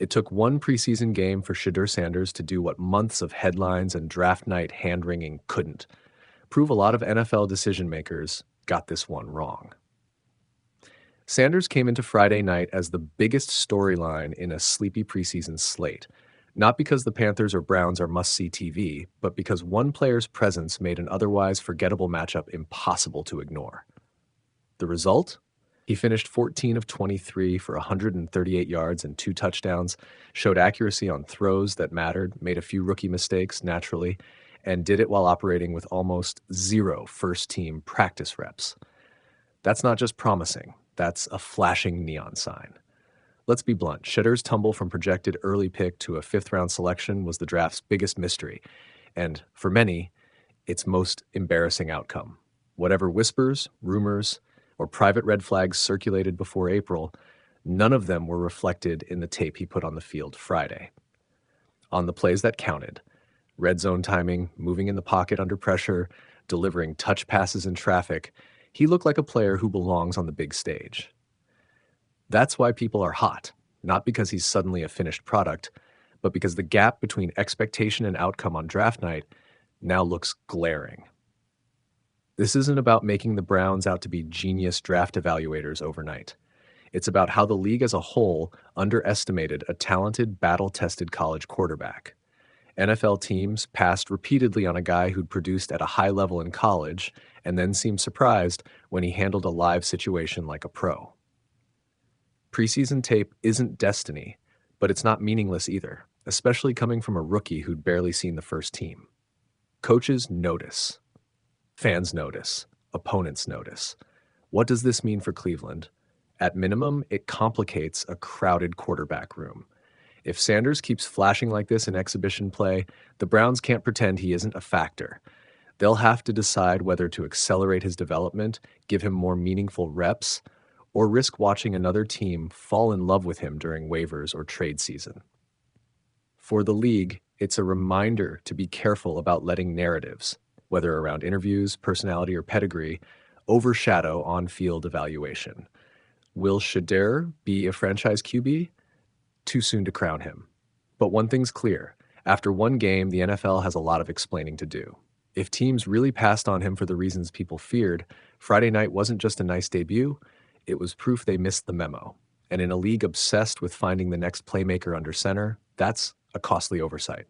It took one preseason game for Shedeur Sanders to do what months of headlines and draft night hand-wringing couldn't. Prove a lot of NFL decision makers got this one wrong. Sanders came into Friday night as the biggest storyline in a sleepy preseason slate, not because the Panthers or Browns are must-see TV, but because one player's presence made an otherwise forgettable matchup impossible to ignore. The result? He finished 14 of 23 for 138 yards and 2 touchdowns, showed accuracy on throws that mattered, made a few rookie mistakes, naturally, and did it while operating with almost zero first-team practice reps. That's not just promising, that's a flashing neon sign. Let's be blunt, Shedeur's tumble from projected early pick to a fifth-round selection was the draft's biggest mystery, and for many, its most embarrassing outcome. Whatever whispers, rumors, or private red flags circulated before April, none of them were reflected in the tape he put on the field Friday. On the plays that counted, red zone timing, moving in the pocket under pressure, delivering touch passes in traffic, he looked like a player who belongs on the big stage. That's why people are hot, not because he's suddenly a finished product, but because the gap between expectation and outcome on draft night now looks glaring. This isn't about making the Browns out to be genius draft evaluators overnight. It's about how the league as a whole underestimated a talented, battle-tested college quarterback. NFL teams passed repeatedly on a guy who'd produced at a high level in college and then seemed surprised when he handled a live situation like a pro. Preseason tape isn't destiny, but it's not meaningless either, especially coming from a rookie who'd barely seen the first team. Coaches notice. Fans notice. Opponents notice. What does this mean for Cleveland? At minimum, it complicates a crowded quarterback room. If Sanders keeps flashing like this in exhibition play, the Browns can't pretend he isn't a factor. They'll have to decide whether to accelerate his development, give him more meaningful reps, or risk watching another team fall in love with him during waivers or trade season. For the league, it's a reminder to be careful about letting narratives, whether around interviews, personality, or pedigree, overshadow on-field evaluation. Will Shedeur be a franchise QB? Too soon to crown him. But one thing's clear. After one game, the NFL has a lot of explaining to do. If teams really passed on him for the reasons people feared, Friday night wasn't just a nice debut, it was proof they missed the memo. And in a league obsessed with finding the next playmaker under center, that's a costly oversight.